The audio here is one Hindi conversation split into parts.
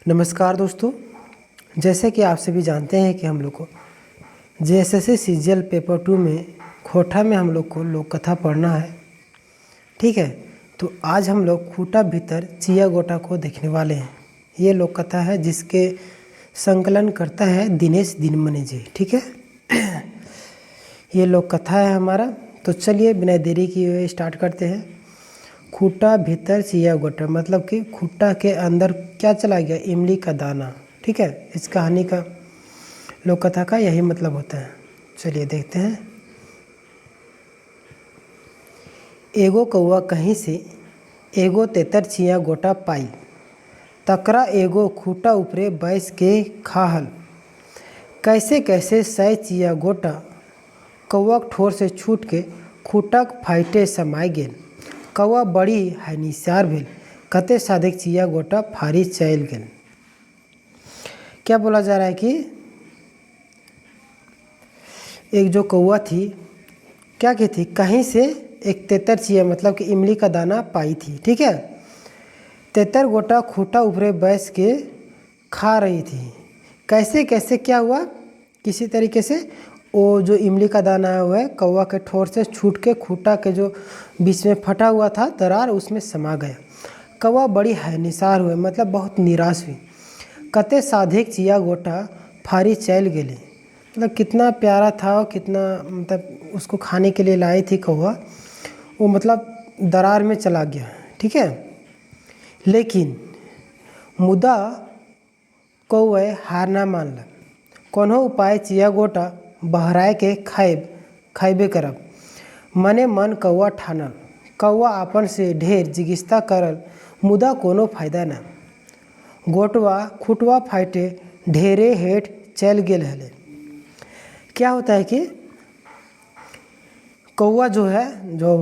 नमस्कार दोस्तों। जैसे कि आप सभी जानते हैं कि हम लोग को JSSC CGL पेपर 2 में खोटा में हम लोग को लोक कथा पढ़ना है। ठीक है, तो आज हम लोग खूटा भीतर चिया गोटा को देखने वाले हैं। ये लोक कथा है जिसके संकलन करता है दिनेश दिनमणि जी। ठीक है, ये लोक कथा है हमारा। तो चलिए बिना देरी किए स्टार्ट करते हैं। खूटा भीतर चिया गोटा मतलब कि खूटा के अंदर क्या चला गया? इमली का दाना। ठीक है, इस कहानी का लोक कथा का यही मतलब होता है। चलिए देखते हैं। एगो कौआ कहीं से एगो तेतर चिया गोटा पाई, तकरा एगो खूटा ऊपरे बैस के खाहल। कैसे कैसे सै चिया गोटा कौआ ठोर से छूट के खूटक फाइटे समाय गेल। कौआ बड़ी हैनिसार भेल, कते साधक चिया गोटा फारी चल गेल। क्या बोला जा रहा है कि एक जो कौआ थी क्या की थी, कहीं से एक तेतर चिया मतलब कि इमली का दाना पाई थी। ठीक है, तेतर गोटा खूटा ऊपरे बैस के खा रही थी। कैसे कैसे क्या हुआ? किसी तरीके से वो जो इमली का दाना है वह कौवा के ठोर से छूट के खूटा के जो बीच में फटा हुआ था दरार उसमें समा गया। कौवा बड़ी हैनिसार हुए मतलब बहुत निराश हुई। कते साधिक चिया गोटा फारी चल गेली मतलब कितना प्यारा था और कितना मतलब उसको खाने के लिए लाई थी कौवा, वो मतलब दरार में चला गया। ठीक है, लेकिन मुदा कौवे हार ना मानल। कोनो उपाय चिया गोटा बहराए के खाइबे करब। मने मन कौआ ठानल। कौआ आपन से ढेर जिगिस्ता करल, मुदा कोनो फायदा न। गोटवा खूटवा फाइटे ढेरे हेठ चल गेल हले। क्या होता है कि कौआ जो है जो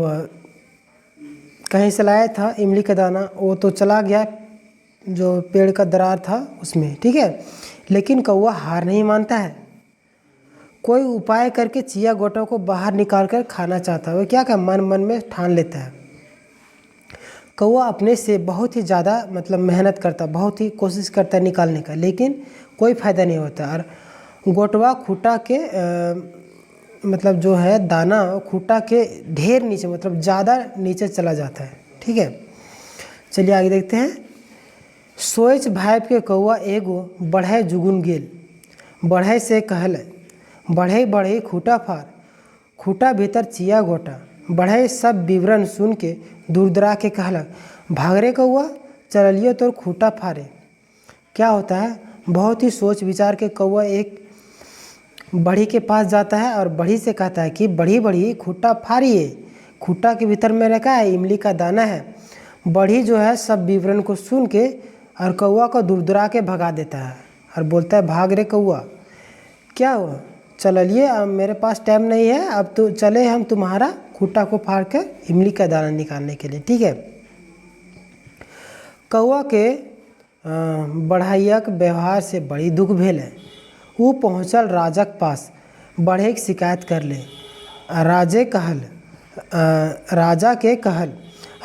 कहीं से लाया था इमली का दाना, वो तो चला गया जो पेड़ का दरार था उसमें। ठीक है, लेकिन कौआ हार नहीं मानता है। कोई उपाय करके चिया गोटा को बाहर निकाल कर खाना चाहता है। वो क्या मन मन में ठान लेता है। कौआ अपने से बहुत ही ज़्यादा मतलब मेहनत करता, बहुत ही कोशिश करता है निकालने का, लेकिन कोई फ़ायदा नहीं होता। और गोटवा खूटा के मतलब जो है दाना खूटा के ढेर नीचे मतलब ज़्यादा नीचे चला जाता है। ठीक है, चलिए आगे देखते हैं। सोच भाइप के कौआ एगो बढ़े जुगुन गेल, बढ़े से कहल बढ़े बढ़े खूटा फार, खूटा भीतर चिया गोटा। बढ़े सब विवरण सुन के दूरदरा के कहलक, भाग रे कौआ, चलियो तो खूटा फारे। क्या होता है, बहुत ही सोच विचार के कौआ एक बढ़ी के पास जाता है और बढ़ी से कहता है कि बढ़ी बढ़ी खूटा फारिए। खूटा के भीतर में रखा है इमली का दाना है। बढ़ी जो है सब विवरण को सुन के और कौआ को दूरदरा के भगा देता है और बोलता है, भाग रे कौआ, क्या हुआ, चलिए अब मेरे पास टाइम नहीं है, अब तो चले हम तुम्हारा खूटा को फाड़ कर इमली का दाना निकालने के लिए। ठीक है, कौआ के बढ़ैयक व्यवहार से बड़ी दुख भेल है। वो पहुँचल राजक पास, बढ़े के शिकायत कर ले। राजा के कहल,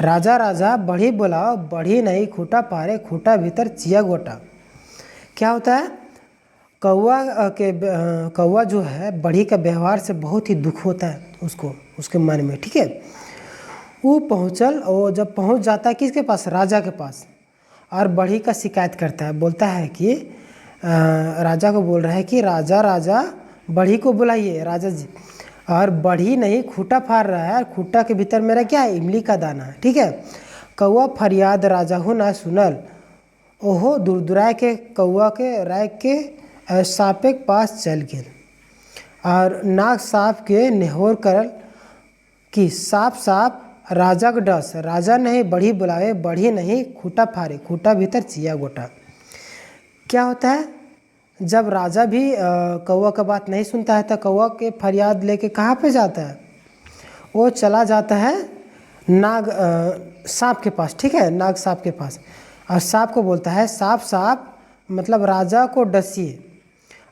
राजा राजा बढ़ी बुलाओ, बढ़ी नहीं खूटा पारे, खूटा भीतर चिया गोटा। क्या होता है, कौवा जो है बढ़ी का व्यवहार से बहुत ही दुख होता है उसको, उसके मन में। ठीक है, वो पहुँचल और जब पहुँच जाता है किसके पास? राजा के पास। और बढ़ी का शिकायत करता है, बोलता है कि राजा को बोल रहा है कि राजा राजा बढ़ी को बुलाइए राजा जी। और बढ़ी नहीं खूटा फाड़ रहा है, खूटा के भीतर मेरा क्या है? इमली का दाना है। ठीक है, कौआ फरियाद राजा हो ना सुनल। ओहो दूरदुराय के कौआ के राय के सापे के पास चल गेल और नाक साप के नेहोर करल कि साफ साफ राजा के डस, राजा नहीं बढ़ी बुलावे, बढ़ी नहीं खूटा फारे, खूटा भीतर चिया गोटा। क्या होता है, जब राजा भी कौआ का बात नहीं सुनता है तो कौआ के फरियाद लेके कहाँ पे जाता है? वो चला जाता है नाग सांप के पास। ठीक है, नाग सांप के पास। और सांप को बोलता है, सांप सांप मतलब राजा को डसिए।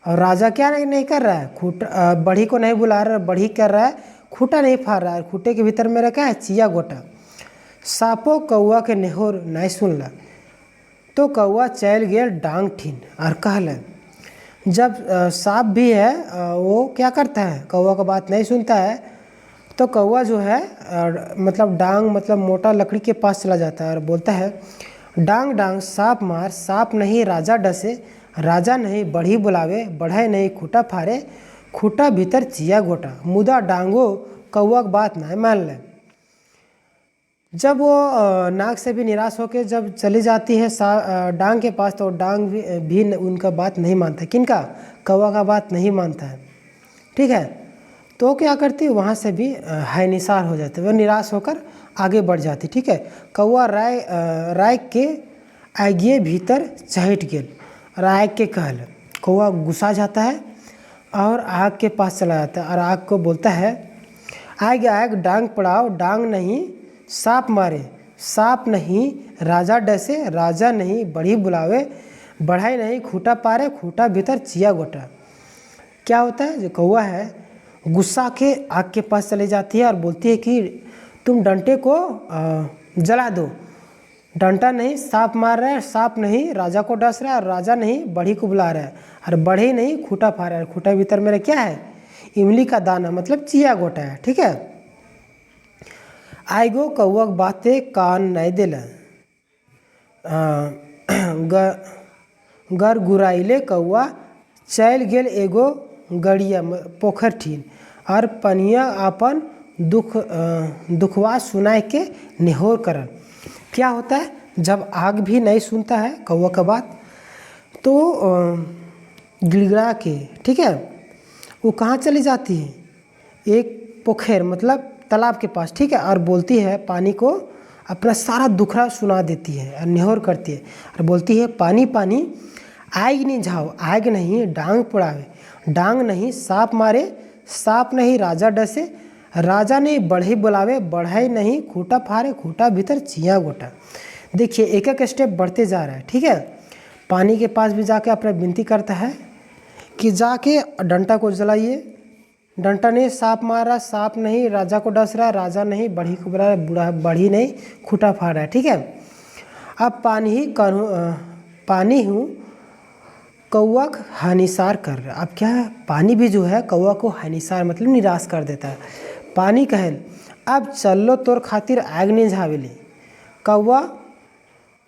और राजा क्या नहीं कर रहा है, बढ़ी को नहीं बुला रहा, बढ़ी कर रहा है खूटा नहीं फाड़ रहा है, खूटे के भीतर मेरा क्या है? चिया गोटा। सांपो कौआ के नेहोर नहीं सुनला। तो कौआ चल गेल डांग ठीन और कहले। जब सांप भी है वो क्या करता है, कौआ का बात नहीं सुनता है, तो कौआ जो है मतलब डांग मतलब मोटा लकड़ी के पास चला जाता है और बोलता है, डांग डांग सांप मार, सांप नहीं राजा डसे, राजा नहीं बढ़ी बुलावे, बढ़े नहीं खूटा फारे, खूटा भीतर चिया गोटा, मुदा डांगो कौआ की बात नहीं मान ले। जब वो नाक से भी निराश होकर जब चली जाती है डांग के पास, तो डांग भी उनका बात नहीं मानता। किनका? कौवा का बात नहीं मानता है। ठीक है, तो क्या करती है, वहाँ से भी है निसार हो जाते, वो निराश होकर आगे बढ़ जाती। ठीक है, कौआ राय के आगे भीतर चहट गेल, राय के कहल। कौआ गुस्सा जाता है और आग के पास चला जाता है और आग को बोलता है, आग आग डांग पड़ाओ, डांग नहीं सांप मारे, सांप नहीं राजा डसे, राजा नहीं बढ़ी बुलावे, बढ़ाई नहीं खूटा पारे, खूटा भीतर चिया गोटा। क्या होता है, जो कौआ है गुस्सा के आग के पास चली जाती है और बोलती है कि तुम डंटे को जला दो, डंटा नहीं सांप मार रहा है, सांप नहीं राजा को डस रहा है, और राजा नहीं बढ़ी को बुला रहा है, और बढ़ी नहीं खूटा फा रहा है, खूटा भीतर मेरा क्या है, इमली का दाना मतलब चिया गोटा है। ठीक है, आइगो कौआ बातें कान नहीं दिल, गर गुराइले कौआ चल गेल एगो गड़िया पोखर ठीन, और पनिया अपन दुखवा सुनाए के निहोर करल। क्या होता है, जब आग भी नहीं सुनता है कौआ का बात, तो गिड़गिड़ा के, ठीक है, वो कहाँ चली जाती है, एक पोखर मतलब तालाब के पास। ठीक है, और बोलती है, पानी को अपना सारा दुखड़ा सुना देती है और निहोर करती है और बोलती है, पानी पानी आग नहीं झाओ, आग नहीं डांग पड़ावे, डांग नहीं सांप मारे, सांप नहीं राजा डसे, राजा नहीं बढ़ई बुलावे, बढ़ई नहीं खूटा फारे, खूटा भीतर चिया गोटा। देखिए एक एक स्टेप बढ़ते जा रहा है। ठीक है, पानी के पास भी जाके अपना विनती करता है कि जाके डंटा को जलाइए, डंटा नहीं सांप मार रहा, सांप नहीं राजा को डस रहा है, राजा नहीं बढ़ी को बुला रहा, बढ़ी नहीं खूटा फाड़ रहा है। ठीक है, अब पानी हूँ कौआ हानिसार कर रहा है। अब क्या है, पानी भी जो है कौआ को हानिसार मतलब निराश कर देता है। पानी कहल, अब चलो तोर खातिर आग नहीं झावेली, कौआ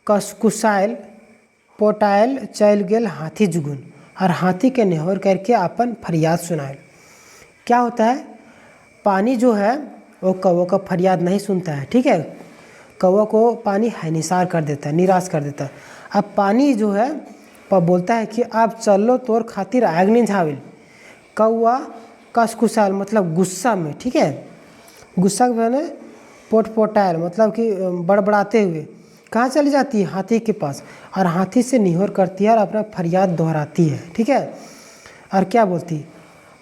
कुसायल पोटायल चल गेल हाथी जुगुन, और हाथी के निहोर करके अपन फरियाद सुनायल। क्या होता है, पानी जो है वो कौवा का फरियाद नहीं सुनता है। ठीक है, कौवा को पानी हानिसार कर देता है, निराश कर देता है। अब पानी जो है बोलता है कि अब चलो तोर खातिर आग नहीं झावेल, कौआ कसकुसाल मतलब गुस्सा में। ठीक है, गुस्सा के मैंने पोटायल मतलब कि बड़बड़ाते हुए कहाँ चली जाती है, हाथी के पास, और हाथी से निहोर करती है और अपना फरियाद दोहराती है। ठीक है, और क्या बोलती,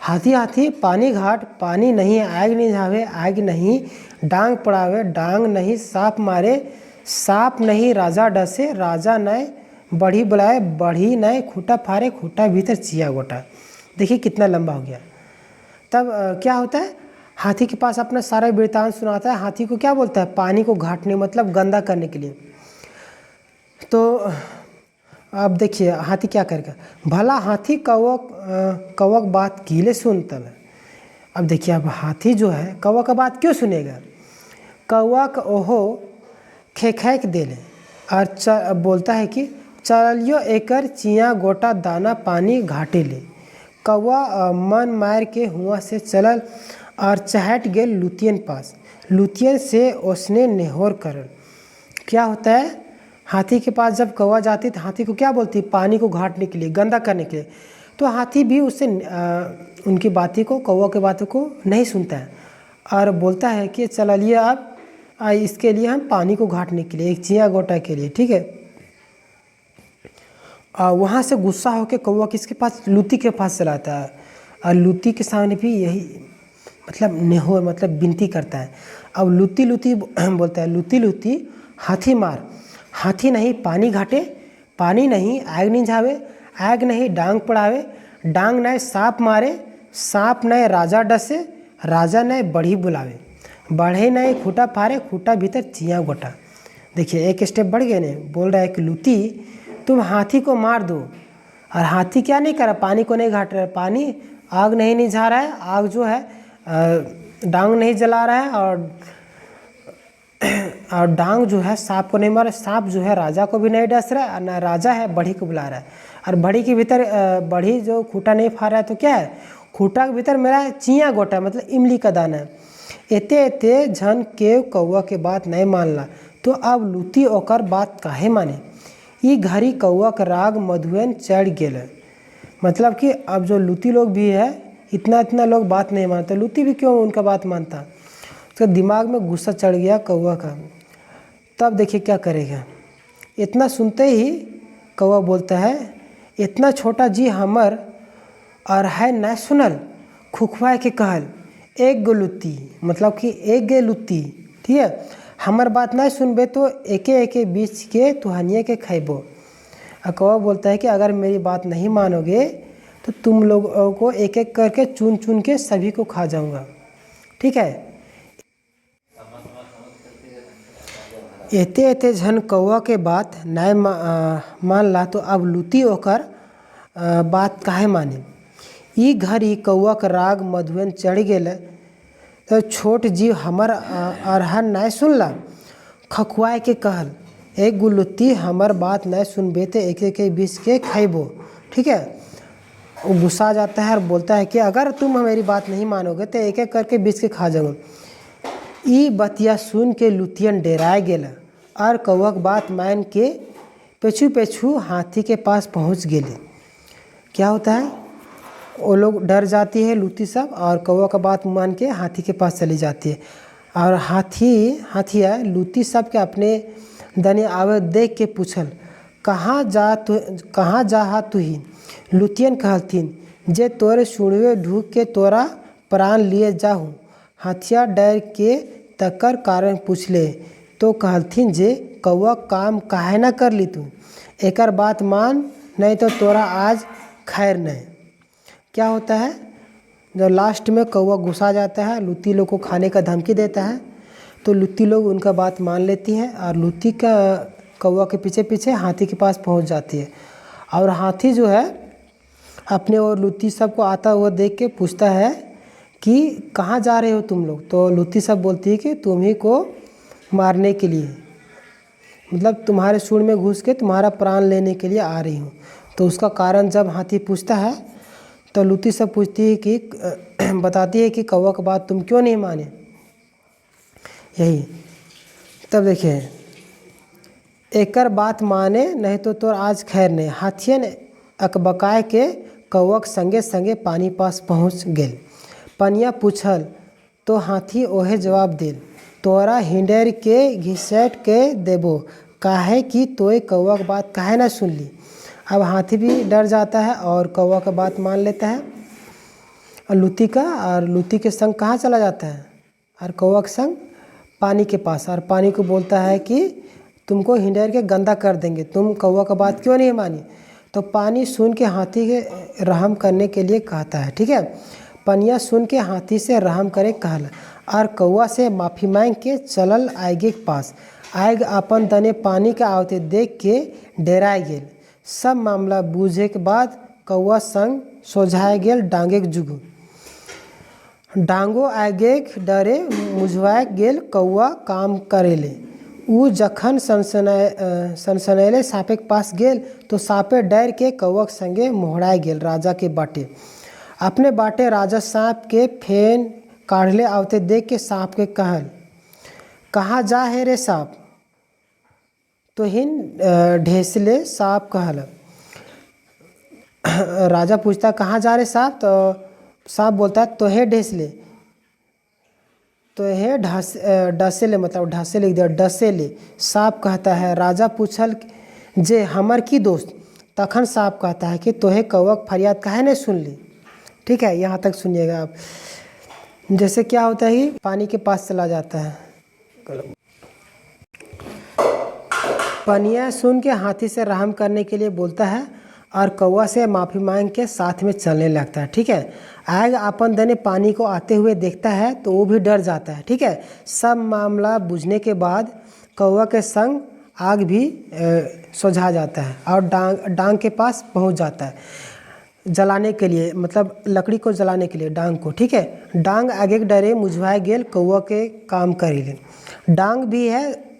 हाथी हाथी पानी घाट, पानी नहीं आग नहीं झावे, आग नहीं डांग पड़ावे, डांग नहीं सांप मारे, सांप नहीं राजा डसे, राजा नहीं बढ़ी बुलाए, बढ़ी नहीं खूटा फारे, खूटा भीतर चिया गोटा। देखिए कितना लंबा हो गया। तब क्या होता है, हाथी के पास अपना सारा वृत्तांत सुनाता है। हाथी को क्या बोलता है, पानी को घाटने मतलब गंदा करने के लिए। तो अब देखिए हाथी क्या करेगा, भला हाथी कौवा बात कीले सुनतल। अब देखिए, अब हाथी जो है कौवा का बात क्यों सुनेगा, कौवा का ओहो खेख देले और बोलता है कि चलियो एकर चिया गोटा दाना पानी घाटे ले। कौवा मन मार के हुआ से चलल और चहट गेल लुतियन पास, लुतियन से उसने नेहोर करल। क्या होता है, हाथी के पास जब कौवा जाती तो हाथी को क्या बोलती, पानी को घाटने के लिए, गंदा करने के लिए। तो हाथी भी उससे उनकी बातें को, कौवा की बातों को नहीं सुनता है और बोलता है कि चलिए अब इसके लिए हम पानी को घाटने के लिए, एक चिया गोटा के लिए। ठीक है, वहाँ से गुस्सा होकर कौवा किसके पास, लुती के पास चलाता है, और लुती के सामने भी यही मतलब नेहोर मतलब विनती करता है। अब लुती बोलता है, लुती लुती हाथी मार, हाथी नहीं पानी घाटे, पानी नहीं आग नहीं झावे, आग नहीं डांग पड़ावे, डांग नहीं सांप मारे, सांप नहीं राजा डसे, राजा नहीं बढ़ी बुलावे, बढ़े नहीं खूटा फारे, खूटा भीतर चिया गोटा। देखिए एक स्टेप बढ़ गए ने, बोल रहा है कि लूती तुम हाथी को मार दो। और हाथी क्या नहीं कर रहा, पानी को नहीं घाट रहा है, पानी आग नहीं निझा रहा है, आग जो है डांग नहीं जला रहा है, और डांग जो है सांप को नहीं मार, सांप जो है राजा को भी नहीं डस रहा है, और ना राजा है बढ़ी को बुला रहा है। और बढ़ी के भीतर बढ़ी जो खूटा नहीं फाड़ रहा है तो क्या है, खूटा के भीतर मेरा चिया गोटा मतलब इमली का दाना है। एते एते झन के कौआ के बात नहीं मानला, तो अब लूती ओकर बात काहे माने। ई घड़ी कौआ का राग मधुएन चढ़ गेल। मतलब कि अब जो लूती लोग भी है, इतना लोग बात नहीं मानते, लूती भी क्यों उनका बात मानता। उसका दिमाग में गुस्सा चढ़ गया कौआ का। तब देखिए क्या करेगा। इतना सुनते ही कौआ बोलता है, इतना छोटा जी हमर और है न सुनल, खुखवाए के कहल एक गो लुत्ती, मतलब कि एक गे लुत्ती, ठीक है, हमर बात नहीं सुनबे तो एके एके बीच के तुहानिए के खैबो। और कौवा बोलता है कि अगर मेरी बात नहीं मानोगे तो तुम लोगों को एक एक करके चुन चुन के सभी को खा जाऊंगा, ठीक है। एते एते झन कौवा के बात नहीं मान ला, तो अब लूती ओकर बात काहे माने। ई घड़ी कौआ का राग मधुएन चढ़ गेल, तो छोट जीव हमर अरहन नहीं सुनला, खखुआए के कहल एक गुलुत्ती हमर बात नहीं सुनबे तो एक एक बीस के खैबो, ठीक है। वो गुस्सा जाता है और बोलता है कि अगर तुम मेरी बात नहीं मानोगे तो एक एक करके बीस के खा जाऊंगा। ई बतिया सुन के लुतियन डेराए गेल और कौआ की बात मान के पेछू पेछू हाथी के पास पहुंच गेले। क्या होता है, वो लोग डर जाती है लूती सब, और कौवा का बात मान के हाथी के पास चली जाती है। और हाथिया लूती सब के अपने दने आवे देख के पूछल, कहाँ जा तुही। लुतियन कहलथिन, जे तोरे सुनवे ढूक के तोरा प्राण लिए जाहूँ। हाथिया डर के तकर कारण पूछले, तो कहलथिन जे कौआ काम काहे ना कर ली तू, एकर बात मान नहीं तो तोरा आज खैर नहीं। क्या होता है, जब लास्ट में कौवा गुस्सा जाता है, लुत्ती लोग को खाने का धमकी देता है, तो लुत्ती लोग उनका बात मान लेती है और लुत्ती का कौवा के पीछे पीछे हाथी के पास पहुंच जाती है। और हाथी जो है अपने और लुत्ती सब को आता हुआ देख के पूछता है कि कहाँ जा रहे हो तुम लोग। तो लुत्ती सब बोलती है कि तुम ही को मारने के लिए, मतलब तुम्हारे सूंड में घुस के तुम्हारा प्राण लेने के लिए आ रही हूँ। तो उसका कारण जब हाथी पूछता है तो लुत्ती सब पूछती है कि बताती है कि कौवा की बात तुम क्यों नहीं माने, यही। तब देखिए, एकर बात माने नहीं तो तोर आज खैर नहीं। हाथियन अकबकाए के कौवा के संगे संगे पानी पास पहुँच गेल। पनिया पूछल तो हाथी ओहे जवाब दिल, तोरा हिंडेर के घिसैट के देबो, काहे कि तोय कौवा की बात काहे ना सुन ली। अब हाथी भी डर जाता है और कौवा का बात मान लेता है, और लुत्ती के संग कहाँ चला जाता है, और कौवा के संग पानी के पास, और पानी को बोलता है कि तुमको हिंडेर के गंदा कर देंगे, तुम कौवा का बात क्यों नहीं मानी। तो पानी सुन के हाथी के रहम करने के लिए कहता है, ठीक है। पनिया सुन के हाथी से रहम करे कहला, और कौवा से माफ़ी मांग के चलल आगे के पास। आग अपन तने पानी के आवते देख के डेराए गेल। सब मामला बूझे के बाद कौवा संग सोझाए गेल डांगे के जुगू। डांगो आगे डरे मुझवाए गेल कौवा काम करेले। उ जखन सनसनैले सापे के पास गेल तो सापे डर के कौवा के संगे मोहराए गेल राजा के बाटे। अपने बाटे राजा सांप के फेन काढ़ले आवते देख के सांप के कहल, कहाँ जा है रे सांप। तो हिन ढेसले सांप कहल। राजा पूछता कहाँ जा रहे सांप, तो सांप बोलता है तोहे ढेसले, तोहे डसेले, मतलब ढसे लिख दिया डसेले। सांप कहता है, राजा पूछल जे हमर की दोस्त। तखन सांप कहता है कि तोहे कौवा फरियाद काहे नहीं सुन ली। ठीक है, यहाँ तक सुनिएगा आप। जैसे क्या होता है कि पानी के पास चला जाता है, पनिया सुन के हाथी से रहम करने के लिए बोलता है और कौवा से माफ़ी मांग के साथ में चलने लगता है। ठीक है, आग अपन दने पानी को आते हुए देखता है तो वो भी डर जाता है। ठीक है, सब मामला बुझने के बाद कौवा के संग आग भी सुझा जाता है और डांग के पास पहुंच जाता है जलाने के लिए, मतलब लकड़ी को जलाने के लिए डांग को, ठीक है। डांग आगे डरे मुझवाए गेल कौवा के काम करी। डांग भी है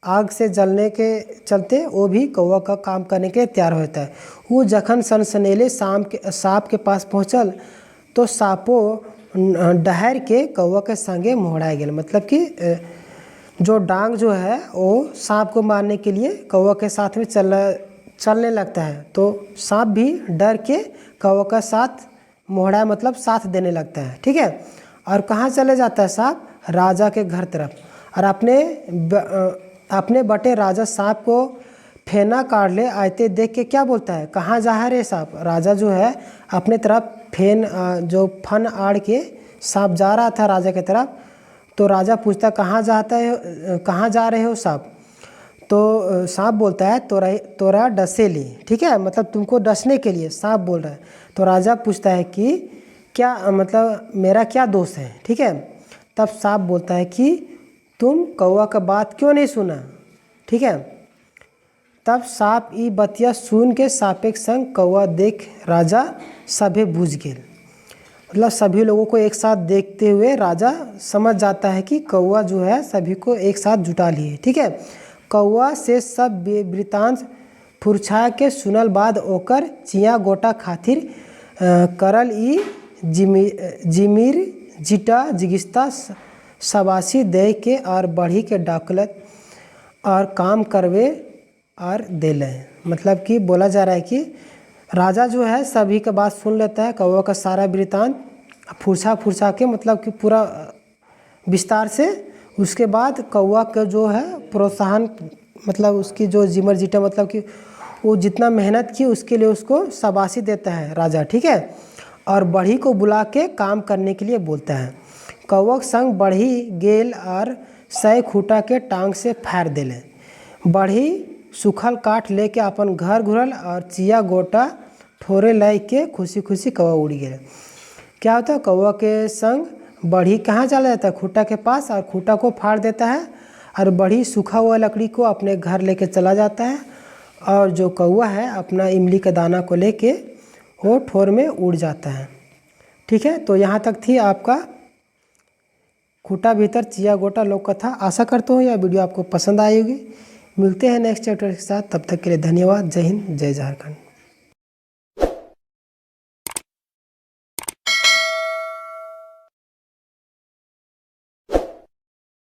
आग से जलने के चलते वो भी कौवा का काम करने के लिए तैयार होता है। वो जखन सनसनेले सांप के पास पहुँचल तो सांपो डहर के कौवा के संगे मोहड़ाए गेल। मतलब कि जो डांग जो है वो सांप को मारने के लिए कौवा के साथ में चलने लगता है, तो सांप भी डर के कौवा का साथ मोहड़ा मतलब साथ देने लगता है, ठीक है। और कहाँ चले जाता है सांप? राजा के घर तरफ। और अपने बटे राजा सांप को फेना काट ले आते देख के क्या बोलता है, कहाँ जा है रे सांप? राजा जो है अपने तरफ जो फन आड़ के सांप जा रहा था राजा की तरफ, तो राजा पूछता कहाँ जा रहे हो सांप? तो सांप बोलता है तोरा डसे ली, ठीक है, मतलब तुमको डसने के लिए सांप बोल रहा है। तो राजा पूछता है कि क्या मतलब मेरा क्या दोष है, ठीक है। तब सांप बोलता है कि तुम कौवा का बात क्यों नहीं सुना, ठीक है। तब सांप ई बतिया सुन के सांपे के संग कौवा देख राजा सभे बुझ गेल। मतलब सभी लोगों को एक साथ देखते हुए राजा समझ जाता है कि कौवा जो है सभी को एक साथ जुटा लिए, ठीक है। कौवा से सब वृतांत फुरछा के सुनल बाद ओकर चिया गोटा खातिर करल ई जिमिर जिटा जिगिस्ता शबासी दे के और बढ़ी के डाकलत और काम करवे और देले। मतलब कि बोला जा रहा है कि राजा जो है सभी का बात सुन लेता है, कौवा का सारा वृतांत फुरछा के मतलब कि पूरा विस्तार से। उसके बाद कौवा का जो है प्रोत्साहन, मतलब उसकी जो जिमर जीटा मतलब कि वो जितना मेहनत की उसके लिए उसको शाबाशी देता है राजा, ठीक है। और बढ़ी को बुला के काम करने के लिए बोलता है। कौवा के संग बढ़ी गेल और सै खूटा के टांग से फाड़ देले। बढ़ी सूखल काठ लेके अपन घर घुरल और चिया गोटा ठोरे लाई के खुशी खुशी कौवा उड़ गए। क्या होता है, कौवा के संग बढ़ी कहाँ चला जाता है? खूटा के पास, और खूटा को फाड़ देता है और बढ़ी सूखा हुआ लकड़ी को अपने घर लेके चला जाता है। और जो कौवा है अपना इमली का दाना को लेके वो ठोर में उड़ जाता है, ठीक है। तो यहाँ तक थी आपका खूटा भीतर चिया गोटा लोक कथा। आशा करता हूँ यह वीडियो आपको पसंद आई होगी। मिलते हैं नेक्स्ट चैप्टर के साथ, तब तक के लिए धन्यवाद। जय हिंद, जय झारखंड।